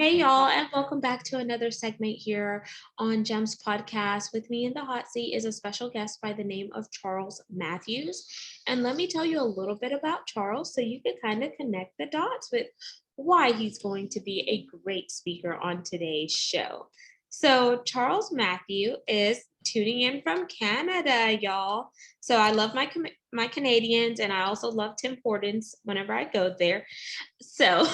Hey, y'all, and welcome back to another segment here on Gems Podcast. With me in the hot seat is a special guest by the name of Charles Matthews. And let me tell you a little bit about Charles so you can kind of connect the dots with why he's going to be a great speaker on today's show. So, Charles Matthew is tuning in from Canada, y'all. So, I love my Canadians, and I also love Tim Hortons whenever I go there. So,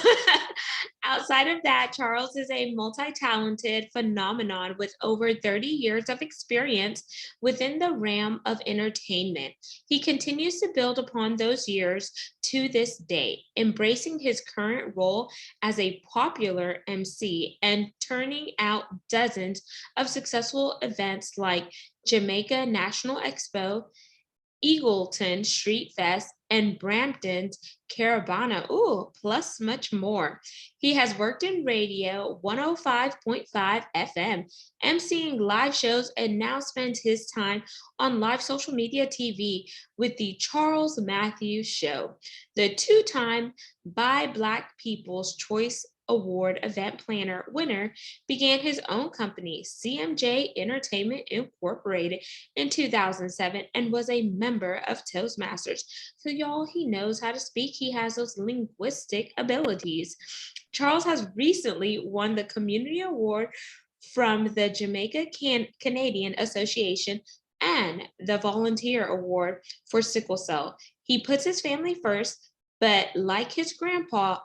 outside of that, Charles is a multi-talented phenomenon with over 30 years of experience within the realm of entertainment. He continues to build upon those years to this day, embracing his current role as a popular MC and turning out dozens of successful events like Jamaica National Expo, Eglinton Street Fest, and Brampton's Carabram, plus much more. He has worked in radio 105.5 FM, emceeing live shows, and now spends his time on live social media TV with the Charles Matthews Show. The two-time by Black People's Choice Award event planner winner began his own company, CMJ Entertainment Incorporated, in 2007 and was a member of Toastmasters. So, y'all, he knows how to speak. He has those linguistic abilities. Charles has recently won the Community Award from the Jamaica Canadian Association and the Volunteer Award for Sickle Cell. He puts his family first, but like his grandma,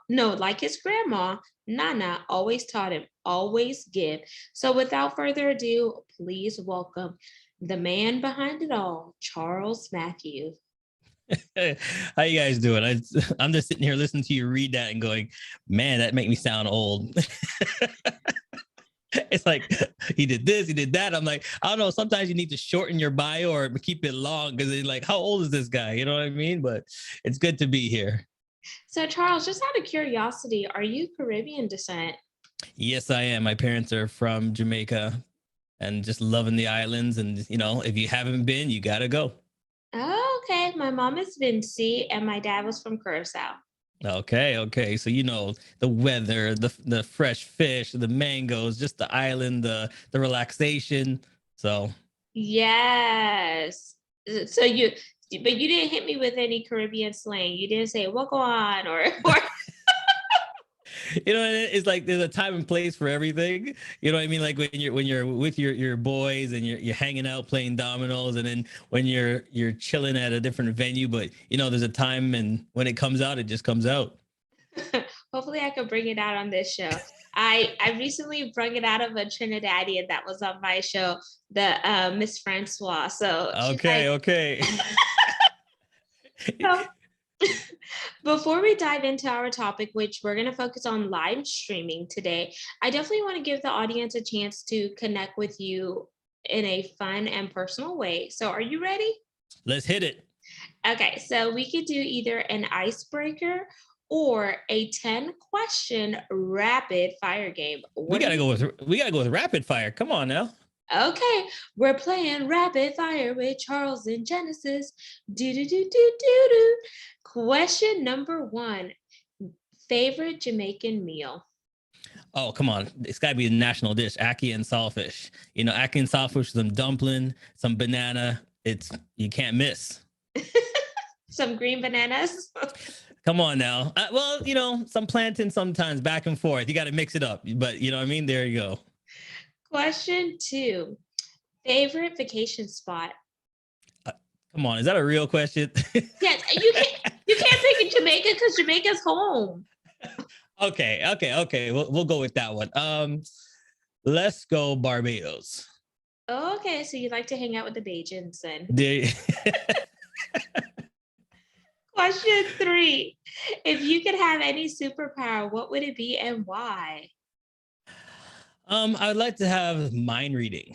Nana always taught him, always give. So without further ado, please welcome the man behind it all, Charles Matthews. How you guys doing? I'm just sitting here listening to you read that and going, man, that make me sound old. It's like he did this, he did that. I'm like, I don't know. Sometimes you need to shorten your bio or keep it long because it's like, how old is this guy? You know what I mean? But it's good to be here. So, Charles, just out of curiosity, are you Caribbean descent? Yes, I am. My parents are from Jamaica and just loving the islands. And, if you haven't been, you got to go. Oh, okay. My mom is Vinci and my dad was from Curacao. Okay. So the weather, the fresh fish, the mangoes, just the island, the relaxation. So yes. So you didn't hit me with any Caribbean slang. You didn't say "what go on" or it's like there's a time and place for everything. You know what I mean? Like when you're with your boys and you're hanging out playing dominoes, and then when you're chilling at a different venue, but there's a time, and when it comes out, it just comes out. Hopefully I could bring it out on this show. I recently brought it out of a Trinidadian that was on my show, the Miss Francois. So okay. So, before we dive into our topic, which we're going to focus on live streaming today, I definitely want to give the audience a chance to connect with you in a fun and personal way. So are you ready? Let's hit it. Okay, so we could do either an icebreaker or a 10-question rapid fire game. We gotta go with rapid fire. Come on now. Okay, we're playing rapid fire with Charles and Genesis. Do. Question number 1. Favorite Jamaican meal? Oh, come on. It's got to be a national dish, ackee and saltfish. Ackee and saltfish, some dumpling, some banana. You can't miss. Some green bananas? Come on now. Some plantain sometimes, back and forth. You got to mix it up. But you know what I mean? There you go. Question 2. Favorite vacation spot? Come on, is that a real question? Yes, you can't pick in Jamaica because Jamaica's home. Okay. We'll go with that one. Let's go Barbados. Okay, so you like to hang out with the Bajans then. Question 3. If you could have any superpower, what would it be and why? I would like to have mind reading,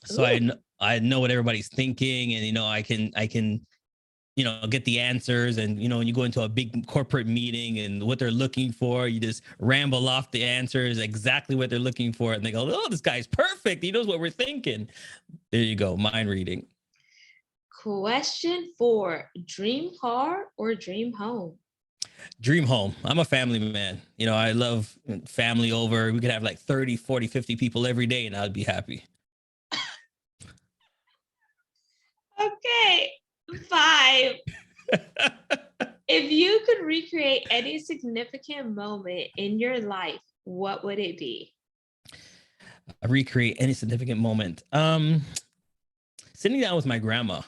so I know what everybody's thinking, and I can get the answers. And when you go into a big corporate meeting and what they're looking for, you just ramble off the answers, exactly what they're looking for, and they go, "Oh, this guy's perfect. He knows what we're thinking." There you go, mind reading. Question 4. Dream car or dream home? Dream home. I'm a family man. I love family over. We could have like 30, 40, 50 people every day and I'd be happy. Okay, 5. If you could recreate any significant moment in your life, what would it be? Recreate any significant moment. Sitting down with my grandma.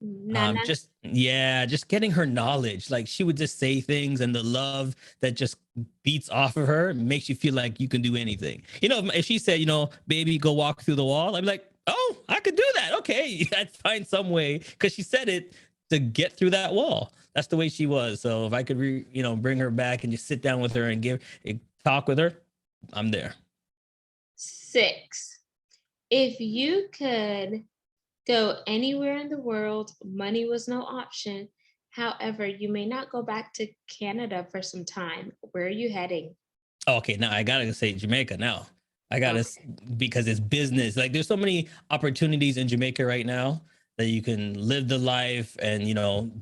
Nana. Just getting her knowledge. Like she would just say things, and the love that just beats off of her makes you feel like you can do anything. If she said, baby, go walk through the wall, I'd be like, oh, I could do that. Okay, I'd find some way, because she said it, to get through that wall. That's the way she was. So if I could, bring her back and just sit down with her and talk with her, I'm there. 6. If you could go anywhere in the world, money was no option. However, you may not go back to Canada for some time. Where are you heading? Okay, now I gotta say Jamaica now. I gotta, Okay. because it's business. Like there's so many opportunities in Jamaica right now that you can live the life and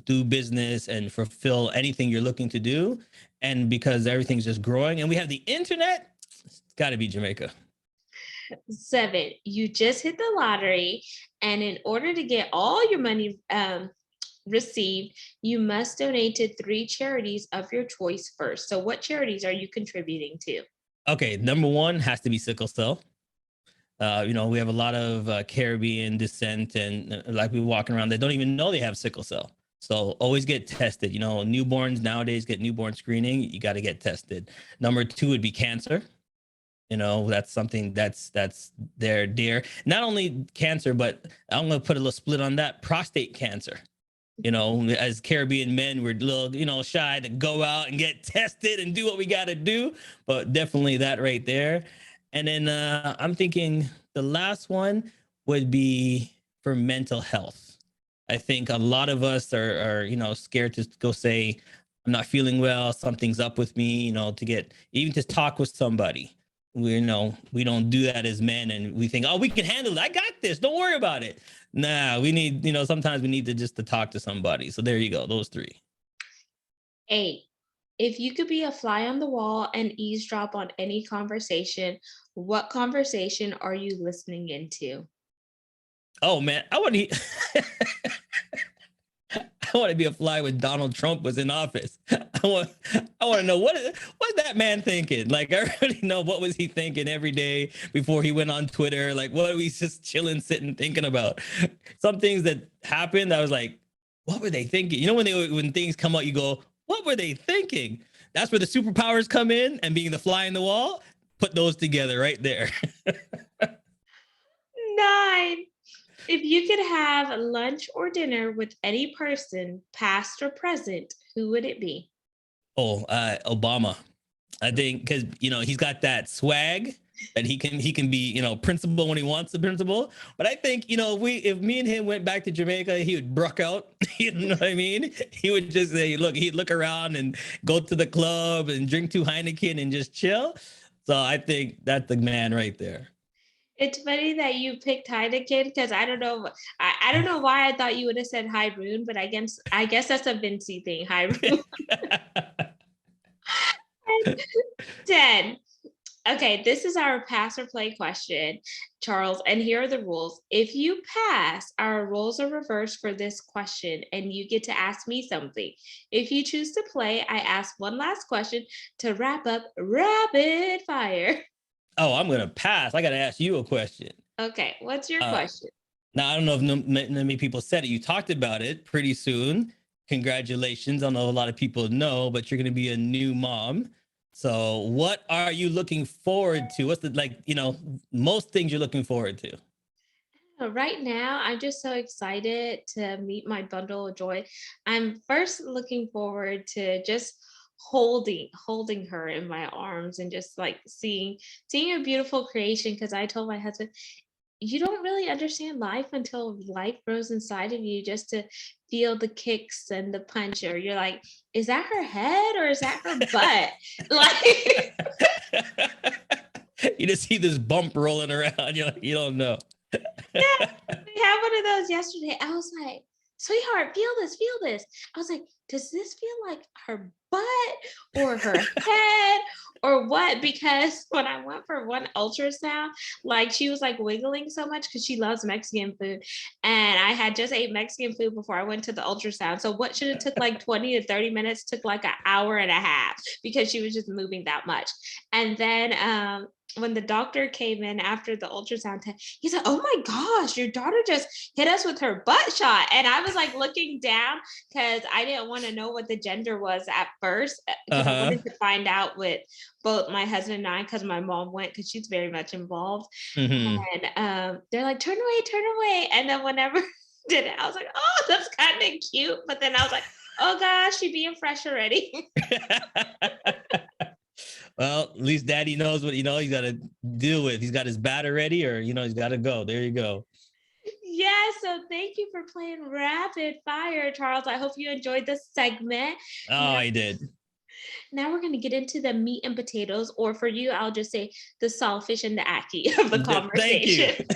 do business and fulfill anything you're looking to do. And because everything's just growing and we have the internet, it's gotta be Jamaica. 7. You just hit the lottery, and in order to get all your money received, you must donate to 3 charities of your choice first. So, what charities are you contributing to? Okay, number one has to be sickle cell. We have a lot of Caribbean descent and like people walking around that don't even know they have sickle cell. So always get tested. Newborns nowadays get newborn screening. You got to get tested. Number 2 would be cancer. That's something that's there, dear. Not only cancer, but I'm going to put a little split on that. Prostate cancer. As Caribbean men, we're a little, shy to go out and get tested and do what we got to do. But definitely that right there. And then I'm thinking the last one would be for mental health. I think a lot of us are scared to go say, I'm not feeling well, something's up with me, to get even to talk with somebody. We don't do that as men, and we think, oh, we can handle it. I got this. Don't worry about it. Nah, we need, sometimes we need to talk to somebody. So there you go. Those 3. 8. If you could be a fly on the wall and eavesdrop on any conversation, what conversation are you listening into? Oh man, I want to be a fly when Donald Trump was in office. I want to know what's that man thinking? Like I already know what was he thinking every day before he went on Twitter. Like what are we just chilling, sitting, thinking about? Some things that happened, I was like, what were they thinking? When things come out, you go, what were they thinking? That's where the superpowers come in, and being the fly in the wall, put those together right there. 9. If you could have lunch or dinner with any person, past or present, who would it be? Oh, Obama. I think because he's got that swag that he can be principal when he wants the principal. But I think if me and him went back to Jamaica, he would bruck out. You know what I mean? He would just say, he'd look around and go to the club and drink 2 Heineken and just chill. So I think that's the man right there. It's funny that you picked Heineken because I don't know. I don't know why I thought you would have said Hyroon, but I guess that's a Vinci thing. Hyroon. 10. Okay, this is our pass or play question, Charles, and here are the rules. If you pass, our roles are reversed for this question, and you get to ask me something. If you choose to play, I ask one last question to wrap up rapid fire. Oh, I'm gonna pass. I gotta ask you a question. Okay, what's your question? Now I don't know if many people said it. You talked about it pretty soon. Congratulations. I don't know a lot of people know, but you're gonna be a new mom. So what are you looking forward to? What's the most things you're looking forward to? Right now, I'm just so excited to meet my bundle of joy. I'm first looking forward to just holding her in my arms and just like seeing a beautiful creation, because I told my husband, you don't really understand life until life grows inside of you, just to feel the kicks and the punch, or you're like, is that her head or is that her butt? Like, You just see this bump rolling around. You don't know. yeah, we had one of those yesterday. I was like, sweetheart, feel this, feel this. I was like, does this feel like her butt or her head or what? Because when I went for one ultrasound, like she was like wiggling so much because she loves Mexican food. And I had just ate Mexican food before I went to the ultrasound. So what should have took like 20 to 30 minutes took like an hour and a half because she was just moving that much. And then when the doctor came in after the ultrasound test, he said, "Oh my gosh, your daughter just hit us with her butt shot." And I was like looking down because I didn't want to know what the gender was at first because I Uh-huh. wanted to find out with both my husband and I because my mom went because she's very much involved. Hmm. And they're like, turn away, turn away. And then whenever did it, I was like, oh, that's kind of cute. But then I was like, oh gosh, she being fresh already. Well, at least daddy knows what, he's got to deal with. He's got his batter ready, or, he's got to go. There you go. Yeah, so thank you for playing rapid fire, Charles. I hope you enjoyed this segment. Oh, Now, I did. now we're going to get into the meat and potatoes, or for you, I'll just say the saltfish and the ackee of the Thank you. conversation.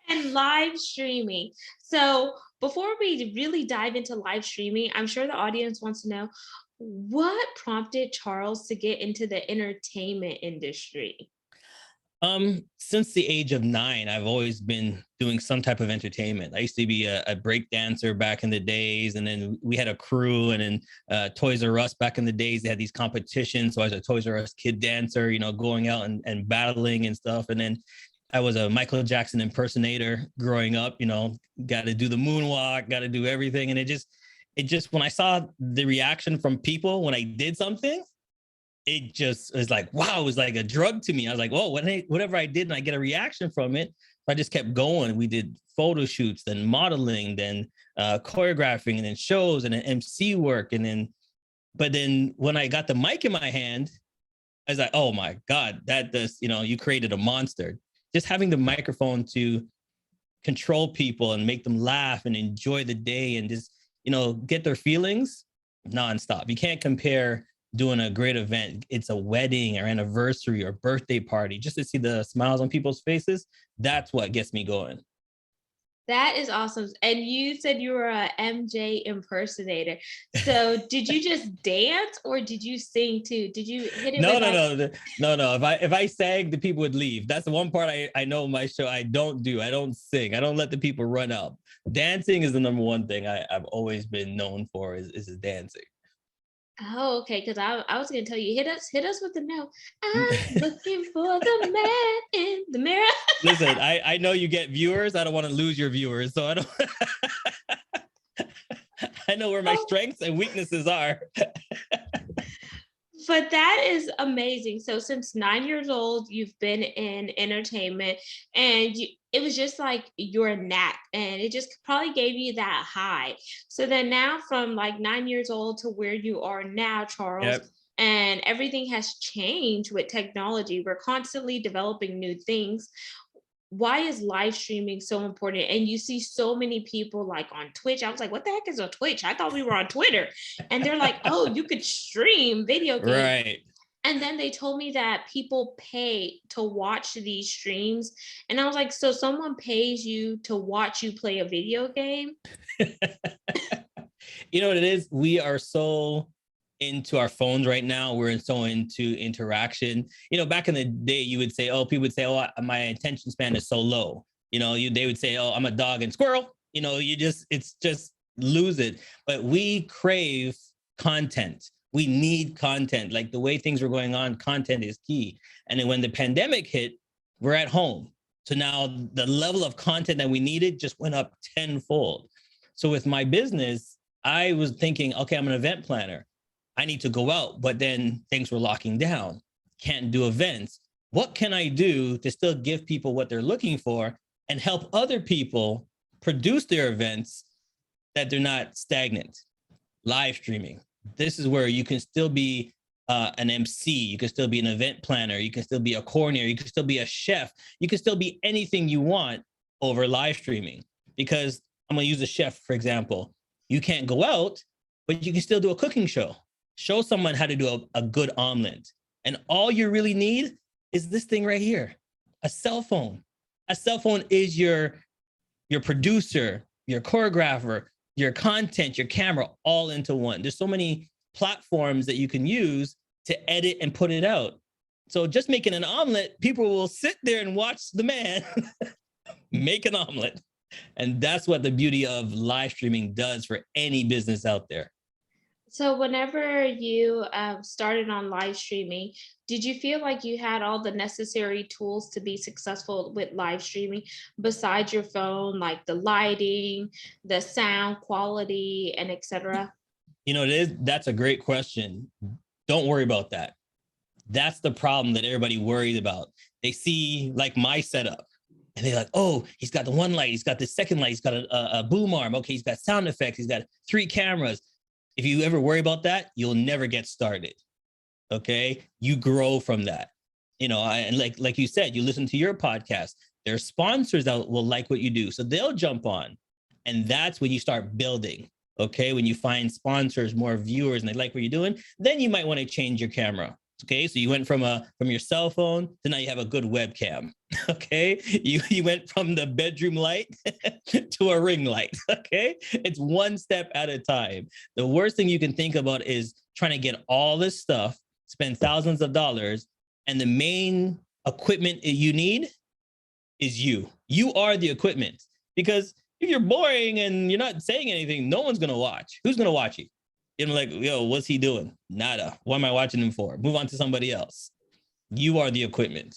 And live streaming. So before we really dive into live streaming, I'm sure the audience wants to know what prompted Charles to get into the entertainment industry. Since the age of 9, I've always been doing some type of entertainment. I used to be a break dancer back in the days, and then we had a crew. And then Toys R Us back in the days, they had these competitions. So I was a Toys R Us kid dancer, going out and battling and stuff. And then I was a Michael Jackson impersonator growing up. Got to do the moonwalk, got to do everything. And it just when I saw the reaction from people when I did something, it just was like, wow, it was like a drug to me. I was like, oh, whatever I did and I get a reaction from it. I just kept going. We did photo shoots, then modeling, then choreographing, and then shows, and then MC work. But then when I got the mic in my hand, I was like, oh my God, that does, you created a monster. Just having the microphone to control people and make them laugh and enjoy the day and just, get their feelings nonstop. You can't compare doing a great event. It's a wedding or anniversary or birthday party, just to see the smiles on people's faces. That's what gets me going. That is awesome. And you said you were a MJ impersonator. So did you just dance or did you sing too? Did you hit it No, with no, like, no, no, no. If I sang, the people would leave. That's the one part I know in my show I don't do. I don't sing. I don't let the people run out. Dancing is the number one thing I've always been known for is dancing. oh, okay, because I was gonna tell you, hit us with the no. I'm looking for the man in the mirror. Listen, I know you get viewers. I don't want to lose your viewers, so I don't. I know where my Oh, strengths and weaknesses are. but that is amazing. So since 9 years old, you've been in entertainment, and it was just like your knack, and it just probably gave you that high. So then now, from like 9 years old to where you are now, Charles, Yep. and everything has changed with technology. We're constantly developing new things. Why is live streaming so important? And you see so many people like on Twitch. I was like, what the heck is a Twitch? I thought we were on Twitter. And they're like, oh, you could stream video games. Right. And then they told me that people pay to watch these streams. And I was like, so someone pays you to watch you play a video game? You know what it is? We are so into our phones right now. We're so into interaction. Back in the day, you would say, oh, people would say, oh, my attention span is so low. They would say, oh, I'm a dog and squirrel. It's just lose it. But we crave content. We need content. Like the way things were going on, content is key. And then when the pandemic hit, we're at home. So now the level of content that we needed just went up tenfold. So with my business, I was thinking, okay, I'm an event planner. I need to go out, but then things were locking down. Can't do events. What can I do to still give people what they're looking for and help other people produce their events that they're not stagnant? Live streaming. This is where you can still be an MC. You can still be an event planner. You can still be a coordinator. You can still be a chef. You can still be anything you want over live streaming. Because I'm going to use a chef, for example. You can't go out, but you can still do a cooking show. Show someone how to do a good omelet. And all you really need is this thing right here, a cell phone. A cell phone is your producer, your choreographer, your content, your camera, all into one. There's so many platforms that you can use to edit and put it out. So just making an omelet, people will sit there and watch the man make an omelet. And that's what the beauty of live streaming does for any business out there. So whenever you started on live streaming, did you feel like you had all the necessary tools to be successful with live streaming besides your phone, like the lighting, the sound quality, and etc.? That's a great question. Don't worry about that. That's the problem that everybody worries about. They see like my setup and they're like, oh, he's got the one light, he's got the second light, he's got a boom arm. Okay, he's got sound effects, he's got 3 cameras. If you ever worry about that, you'll never get started. Okay, you grow from that. And like you said, you listen to your podcast. There's sponsors that will like what you do, so they'll jump on, and that's when you start building. Okay, when you find sponsors, more viewers, and they like what you're doing, then you might want to change your camera. Okay, so you went from your cell phone to now you have a good webcam. Okay, you went from the bedroom light to a ring light. Okay, it's one step at a time. The worst thing you can think about is trying to get all this stuff, spend thousands of dollars, and the main equipment you need is you. You are the equipment, because if you're boring and you're not saying anything, no one's gonna watch. Who's gonna watch you? Like, yo, what's he doing? Nada. What am I watching him for? Move on to somebody else. You are the equipment.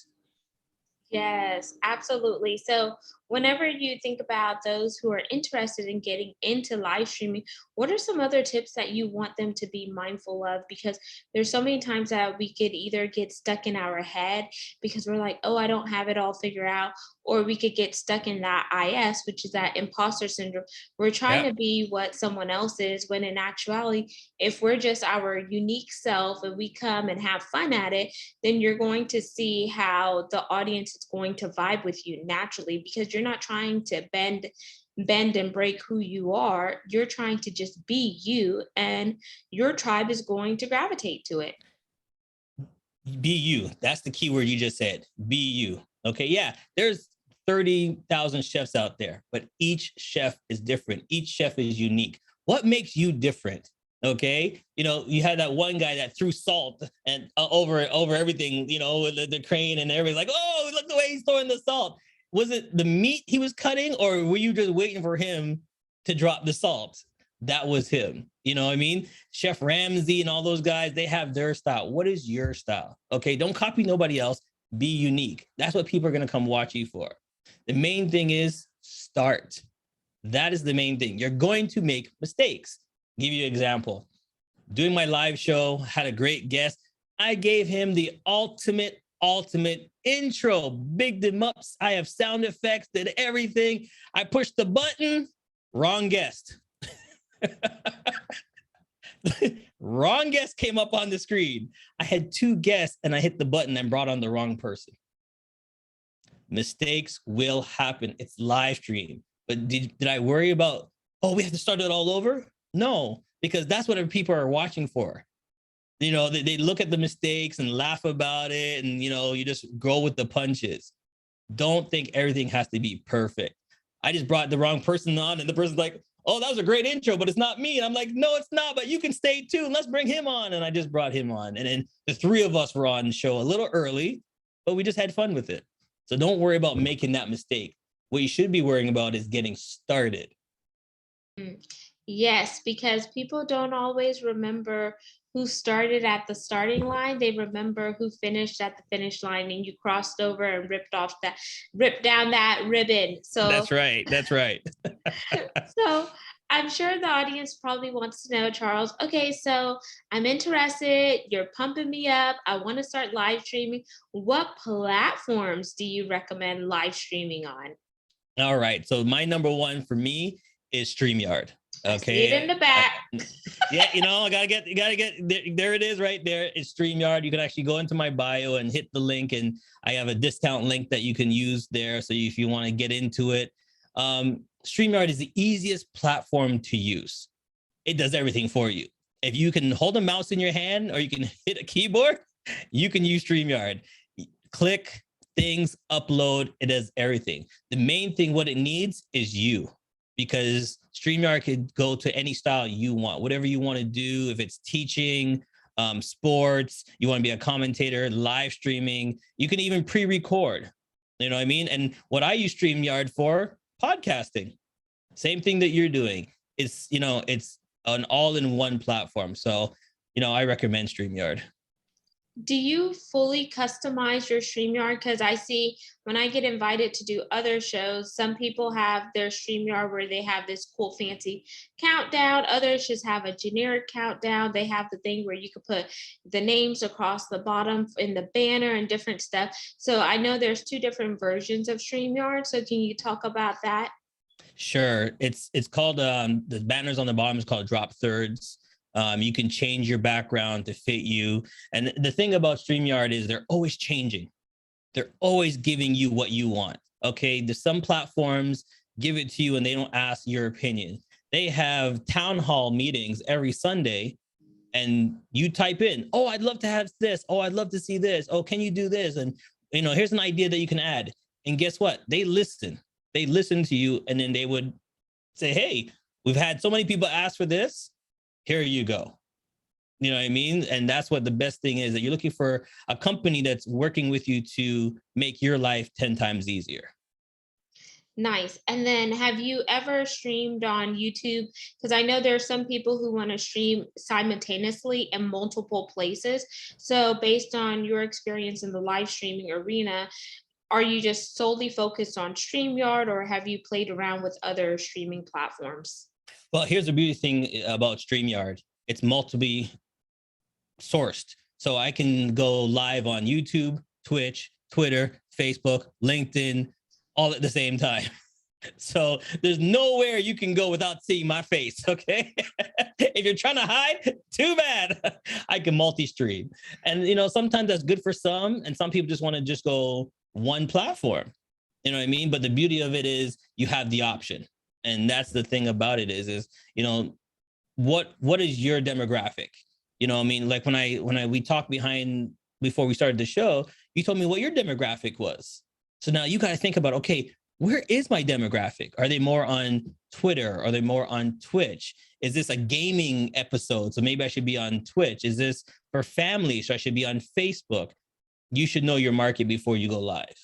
Yes, absolutely. So, whenever you think about those who are interested in getting into live streaming, what are some other tips that you want them to be mindful of? Because there's so many times that we could either get stuck in our head because we're like, oh, I don't have it all figured out, or we could get stuck in that IS, which is that imposter syndrome. We're trying to be what someone else is, when in actuality, if we're just our unique self and we come and have fun at it, then you're going to see how the audience is going to vibe with you naturally, because you're not trying to bend and break who you are. You're trying to just be you, and your tribe is going to gravitate to it. Be you. That's the key word you just said. Be you. Okay, yeah, there's 30,000 chefs out there, but each chef is different. Each chef is unique. What makes you different? Okay, you had that one guy that threw salt and over everything, with the crane, and everybody's like, oh, look the way he's throwing the salt. Was it the meat he was cutting, or were you just waiting for him to drop the salt? That was him. You know what I mean? Chef Ramsay and all those guys, they have their style. What is your style? Okay, don't copy nobody else. Be unique. That's what people are going to come watch you for. The main thing is start. That is the main thing. You're going to make mistakes. Give you an example. Doing my live show, had a great guest. I gave him the ultimate intro, bigged him up. I have sound effects, did everything. I pushed the button, wrong guest. Wrong guest came up on the screen. I had 2 guests and I hit the button and brought on the wrong person. Mistakes will happen. It's live stream. But did I worry about, oh, we have to start it all over? No, because that's what people are watching for. They look at the mistakes and laugh about it, and you just go with the punches. Don't think everything has to be perfect. I just brought the wrong person on, and the person's like, oh, that was a great intro, but it's not me. And I'm like, no, it's not, but you can stay tuned. Let's bring him on. And I just brought him on. And then the 3 of us were on the show a little early, but we just had fun with it. So don't worry about making that mistake. What you should be worrying about is getting started. Yes, because people don't always remember who started at the starting line. They remember who finished at the finish line, and you crossed over and ripped down that ribbon. So That's right. so I'm sure the audience probably wants to know, Charles, okay, so I'm interested, you're pumping me up, I want to start live streaming. What platforms do you recommend live streaming on? All right. So my number one for me is StreamYard. Okay. I see it in the back. Yeah, I gotta get there. It is right there. It's StreamYard. You can actually go into my bio and hit the link, and I have a discount link that you can use there. So if you want to get into it, StreamYard is the easiest platform to use. It does everything for you. If you can hold a mouse in your hand or you can hit a keyboard, you can use StreamYard. Click things, upload, it does everything. The main thing, what it needs is you, because StreamYard could go to any style you want, whatever you want to do. If it's teaching, sports, you want to be a commentator, live streaming, you can even pre-record. You know what I mean? And what I use StreamYard for, podcasting. Same thing that you're doing. It's, it's an all-in-one platform. So, I recommend StreamYard. Do you fully customize your StreamYard? Because I see when I get invited to do other shows, some people have their StreamYard where they have this cool fancy countdown. Others just have a generic countdown. They have the thing where you could put the names across the bottom in the banner and different stuff. So I know there's two different versions of StreamYard. So can you talk about that? Sure. It's called, the banners on the bottom is called drop thirds. You can change your background to fit you. And the thing about StreamYard is they're always changing. They're always giving you what you want. Okay. There's some platforms give it to you and they don't ask your opinion. They have town hall meetings every Sunday and you type in, oh, I'd love to have this. Oh, I'd love to see this. Oh, can you do this? And, here's an idea that you can add. And guess what? They listen to you. And then they would say, hey, we've had so many people ask for this. Here you go. You know what I mean? And that's what the best thing is, that you're looking for a company that's working with you to make your life 10 times easier. Nice. And then have you ever streamed on YouTube? Because I know there are some people who want to stream simultaneously in multiple places. So based on your experience in the live streaming arena, are you just solely focused on StreamYard or have you played around with other streaming platforms? Well, here's the beauty thing about StreamYard. It's multiple sourced. So I can go live on YouTube, Twitch, Twitter, Facebook, LinkedIn, all at the same time. So there's nowhere you can go without seeing my face, okay? If you're trying to hide, too bad. I can multi-stream. And, sometimes that's good for some, and some people just want to just go one platform. You know what I mean? But the beauty of it is you have the option. And that's the thing about it is what is your demographic? I mean, like when we talked before we started the show, you told me what your demographic was. So now you got to think about, okay, where is my demographic? Are they more on Twitter? Are they more on Twitch? Is this a gaming episode? So maybe I should be on Twitch. Is this for family? So I should be on Facebook. You should know your market before you go live.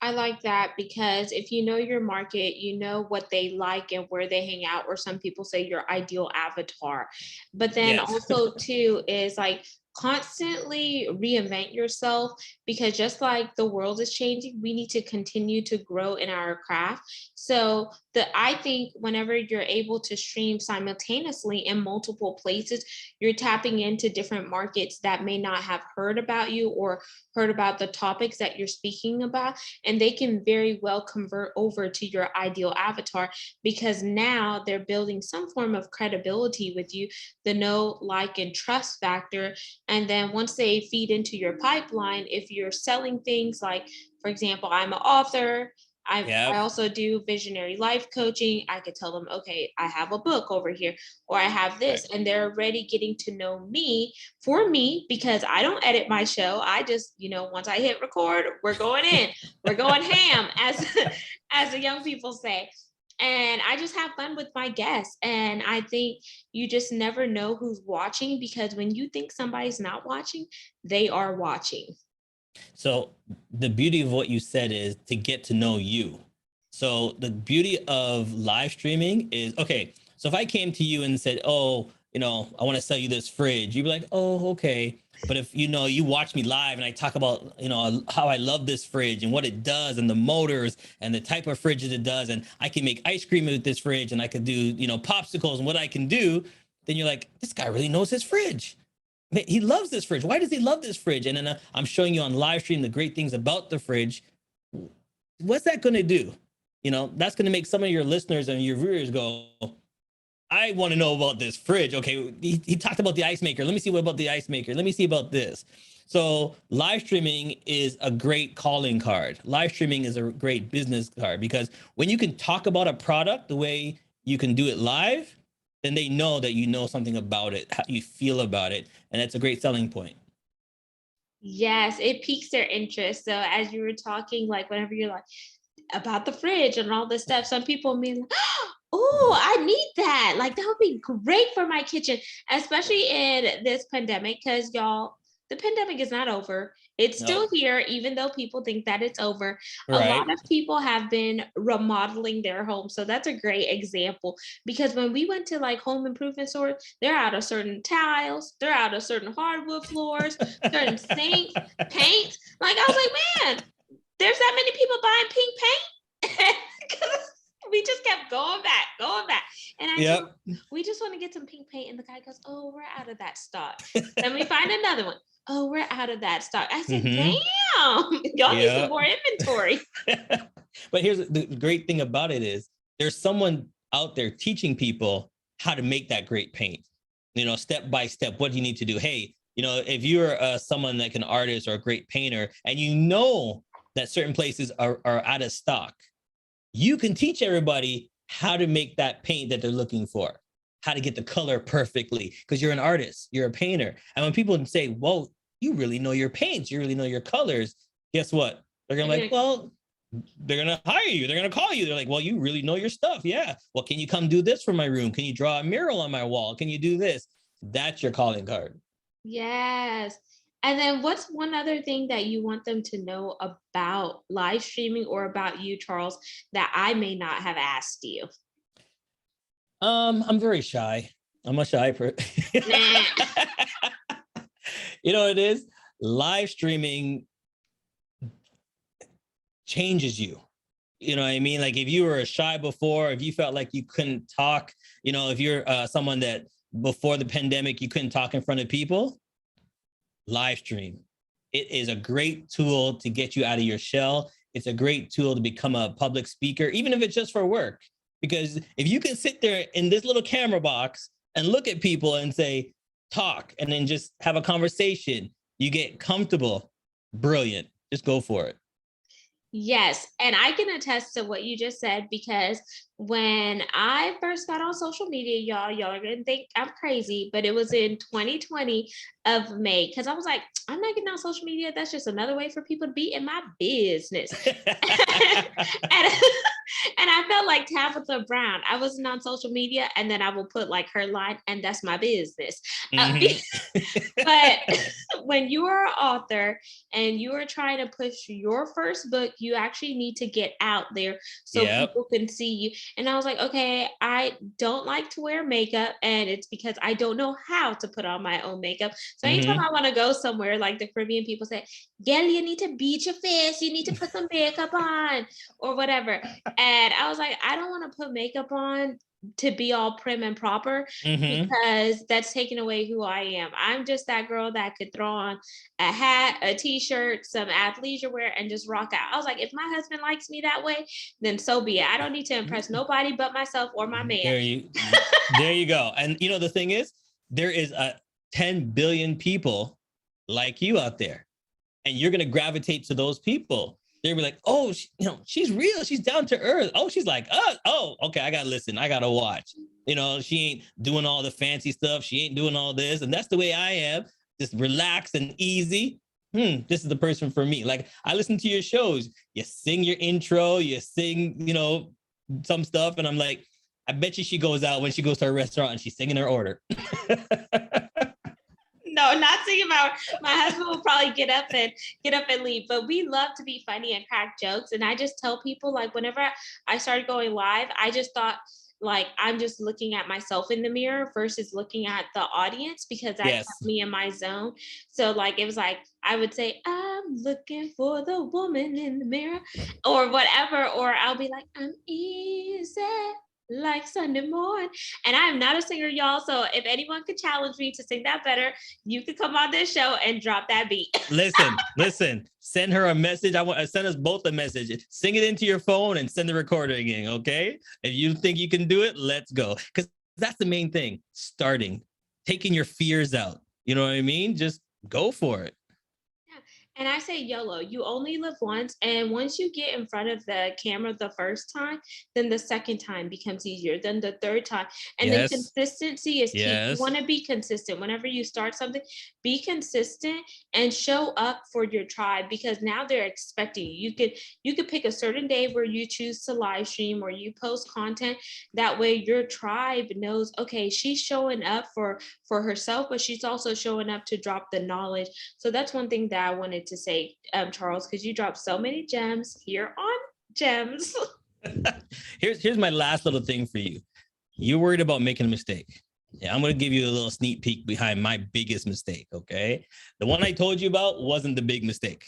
I like that because if you know your market, you know what they like and where they hang out, or some people say your ideal avatar. But then Yes. also too is like constantly reinvent yourself, because just like the world is changing, we need to continue to grow in our craft. So I think whenever you're able to stream simultaneously in multiple places, you're tapping into different markets that may not have heard about you or heard about the topics that you're speaking about, and they can very well convert over to your ideal avatar because now they're building some form of credibility with you, the know, like, and trust factor. And then once they feed into your pipeline, if you're selling things like, for example, I'm an author, I Yep. also do visionary life coaching. I could tell them, okay, I have a book over here, or I have Right. this, and they're already getting to know me for me because I don't edit my show. I just, once I hit record, we're going in, we're going ham, as as the young people say. And I just have fun with my guests. And I think you just never know who's watching, because when you think somebody's not watching, they are watching. So the beauty of what you said is to get to know you. So the beauty of live streaming is, okay, so if I came to you and said, oh, I want to sell you this fridge, you'd be like, oh, okay. But if, you watch me live and I talk about, how I love this fridge and what it does and the motors and the type of fridge that it does, and I can make ice cream with this fridge and I could do, popsicles and what I can do, then you're like, this guy really knows his fridge. He loves this fridge. Why does he love this fridge? And then I'm showing you on live stream the great things about the fridge. What's that going to do? That's going to make some of your listeners and your viewers go, I want to know about this fridge. Okay, he talked about the ice maker. Let me see what about the ice maker. Let me see about this. So live streaming is a great calling card. Live streaming is a great business card, because when you can talk about a product the way you can do it live, then they know that you know something about it, how you feel about it. And that's a great selling point. Yes, it piques their interest. So as you were talking, like whenever you're like about the fridge and all this stuff, some people mean, oh, I need that. Like, that would be great for my kitchen, especially in this pandemic, because y'all, the pandemic is not over. It's still No. here, even though people think that it's over. A lot Right. of people have been remodeling their homes. So that's a great example, because when we went to like home improvement stores, they're out of certain tiles, they're out of certain hardwood floors, certain sinks, paint. Like, I was like, man, there's that many people buying pink paint. 'Cause we just kept going back, going back. And I told Yep. him, we just want to get some pink paint. And the guy goes, oh, we're out of that stock. Then we find another one. Oh, we're out of that stock. I said, Mm-hmm. damn, y'all need some Yeah. more inventory. But here's the great thing about it is there's someone out there teaching people how to make that great paint, step by step, what you need to do. Hey, if you're someone like an artist or a great painter, and that certain places are out of stock, you can teach everybody how to make that paint that they're looking for, how to get the color perfectly, because you're an artist, you're a painter. And when people say, whoa, you really know your paints, you really know your colors, guess what? They're going to be like, well, they're going to hire you. They're going to call you. They're like, well, you really know your stuff. Yeah. Well, can you come do this for my room? Can you draw a mural on my wall? Can you do this? That's your calling card. Yes. And then what's one other thing that you want them to know about live streaming or about you, Charles, that I may not have asked you? I'm very shy. I'm a shy person. Nah. You know what it is? Live streaming changes you. You know what I mean? Like, if you were shy before, if you felt like you couldn't talk, if you're someone that before the pandemic, you couldn't talk in front of people, live stream. It is a great tool to get you out of your shell. It's a great tool to become a public speaker, even if it's just for work. Because if you can sit there in this little camera box and look at people and say, talk, and then just have a conversation, you get comfortable. Brilliant. Just go for it. Yes, and I can attest to what you just said, because when I first got on social media, y'all are gonna think I'm crazy, but it was in 2020 of May, because I was like, I'm not getting on social media. That's just another way for people to be in my business. and, and I felt like Tabitha Brown. I wasn't on social media, and then I will put like her line, and that's my business. But when you are an author and you are trying to push your first book, you actually need to get out there so people can see you. And I was like, okay, I don't like to wear makeup, and it's because I don't know how to put on my own makeup. So anytime I want to go somewhere, like the Caribbean people say, girl, you need to beat your face, you need to put some makeup on or whatever. And I was like, I don't want to put makeup on to be all prim and proper, because that's taking away who I am. I'm just that girl that could throw on a hat, a t-shirt, some athleisure wear, and just rock out. I was like, if my husband likes me that way, then so be it. I don't need to impress nobody but myself or my man. There you go. And the thing is, there is 10 billion people like you out there, and you're going to gravitate to those people. They'll be like, oh, she's real. She's down to earth. Oh, she's like, oh, okay, I got to listen. I got to watch. She ain't doing all the fancy stuff. She ain't doing all this. And that's the way I am. Just relax and easy. This is the person for me. Like, I listen to your shows. You sing your intro. You sing, some stuff. And I'm like, I bet you she goes out when she goes to a restaurant and she's singing her order. No, not singing my husband will probably get up and leave. But we love to be funny and crack jokes. And I just tell people, like, whenever I started going live, I just thought, like, I'm just looking at myself in the mirror versus looking at the audience, because that kept me in my zone. So like, it was like, I would say, I'm looking for the woman in the mirror or whatever. Or I'll be like, I'm easy like Sunday morning. And I'm not a singer, y'all. So if anyone could challenge me to sing that better, you could come on this show and drop that beat. Listen, send her a message. I want to send us both a message. Sing it into your phone and send the recording in. Okay. If you think you can do it, let's go. Because that's the main thing. Starting, taking your fears out. You know what I mean? Just go for it. And I say YOLO, you only live once. And once you get in front of the camera the first time, then the second time becomes easier, then the third time. And then Yes. consistency is key. You Yes. want to be consistent. Whenever you start something, be consistent and show up for your tribe because now they're expecting you. You could pick a certain day where you choose to live stream or you post content. That way your tribe knows, okay, she's showing up for herself, but she's also showing up to drop the knowledge. So that's one thing that I wanted to say, Charles, because you dropped so many gems here on Gems. Here's my last little thing for you. You're worried about making a mistake. Yeah, I'm going to give you a little sneak peek behind my biggest mistake, okay? The one I told you about wasn't the big mistake.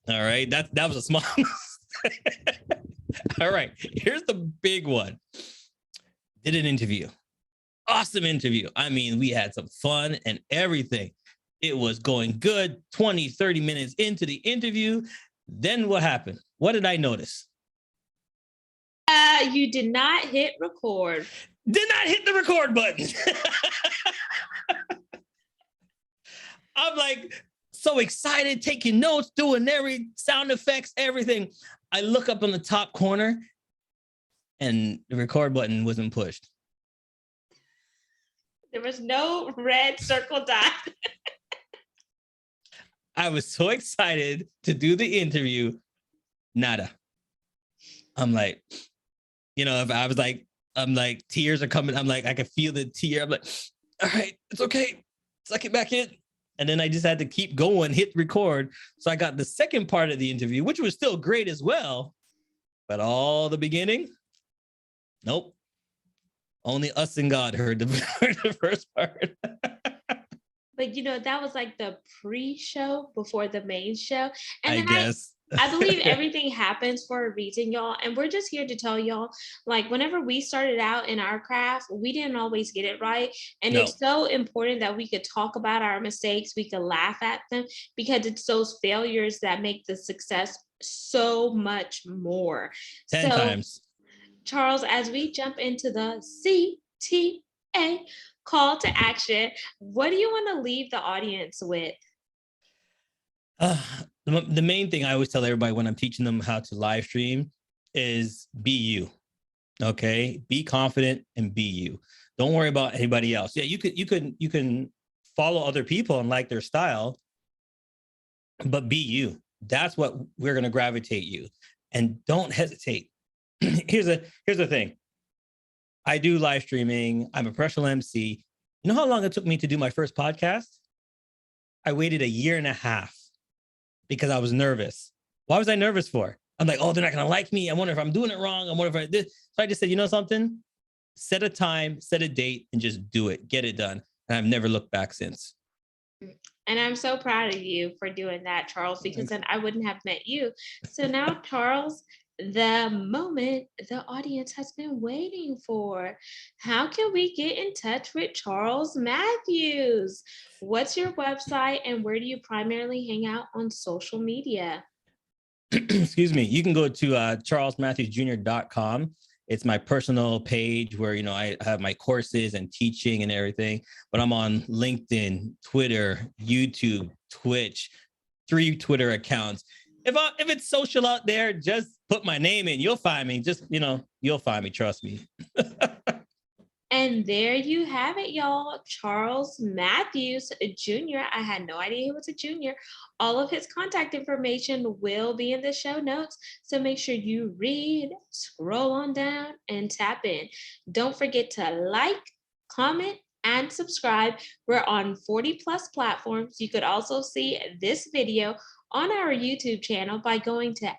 All right? That was a small mistake. All right. Here's the big one. Did an interview. Awesome interview. I mean, we had some fun and everything. It was going good. 20, 30 minutes into the interview. Then what happened? What did I notice? You did not hit record. Did not hit the record button. I'm like so excited, taking notes, doing every sound effects, everything. I look up on the top corner and the record button wasn't pushed. There was no red circle dot. I was so excited to do the interview. Nada. I'm like, if I was like, I'm like, tears are coming. I'm like, I can feel the tear. I'm like, all right, it's okay. Suck it back in. And then I just had to keep going, hit record. So I got the second part of the interview, which was still great as well. But all the beginning, nope. Only us and God heard the first part. But that was like the pre-show before the main show. And I then guess. I believe everything happens for a reason, y'all. And we're just here to tell y'all, like, whenever we started out in our craft, we didn't always get it right. And No. it's so important that we could talk about our mistakes, we could laugh at them, because it's those failures that make the success so much more. 10 times. Charles, as we jump into the CTA call to action, what do you want to leave the audience with? The main thing I always tell everybody when I'm teaching them how to live stream is be you. Okay, be confident and be you. Don't worry about anybody else. Yeah, you can follow other people and like their style, but be you. That's what we're gonna gravitate you. And don't hesitate. Here's the thing. I do live streaming. I'm a professional MC. You know how long it took me to do my first podcast? I waited 1.5 years because I was nervous. Why was I nervous for? I'm like, oh, they're not going to like me. I wonder if I'm doing it wrong. I wonder if I did. So I just said, you know something? Set a time, set a date, and just do it. Get it done. And I've never looked back since. And I'm so proud of you for doing that, Charles, because then I wouldn't have met you. So now, Charles, the moment the audience has been waiting for. How can we get in touch with Charles Matthews? What's your website and where do you primarily hang out on social media? Excuse me. You can go to charlesmatthewsjr.com. It's my personal page where, I have my courses and teaching and everything, but I'm on LinkedIn, Twitter, YouTube, Twitch, 3 Twitter accounts. If it's social out there, just put my name in. You'll find me. Just, you'll find me. Trust me. And there you have it, y'all. Charles Matthews Jr. I had no idea he was a junior. All of his contact information will be in the show notes. So make sure you read, scroll on down, and tap in. Don't forget to like, comment, and subscribe. We're on 40+ platforms. You could also see this video on our YouTube channel by going to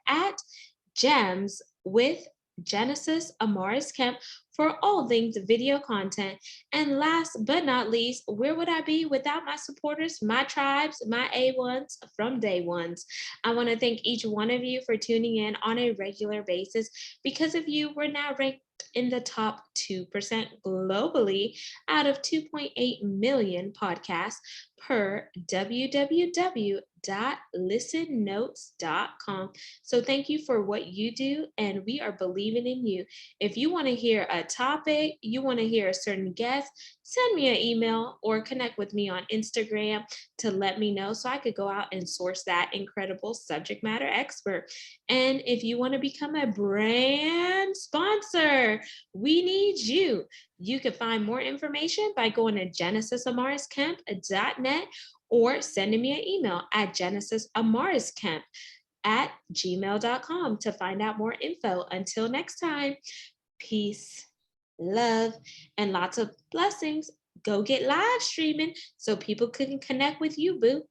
@Gems with Genesis Amaris Kemp for all things video content. And last but not least, where would I be without my supporters, my tribes, my A1s from day ones? I want to thank each one of you for tuning in on a regular basis. Because of you, we're now ranked in the top 2% globally out of 2.8 million podcasts per www.listennotes.com. So thank you for what you do, and we are believing in you. If you want to hear a topic, you want to hear a certain guest, send me an email or connect with me on Instagram to let me know so I could go out and source that incredible subject matter expert. And if you want to become a brand sponsor, we need you. You can find more information by going to genesisamarisKemp.net or sending me an email at genesisamarisKemp@gmail.com to find out more info. Until next time, peace, love, and lots of blessings. Go get live streaming so people can connect with you, boo.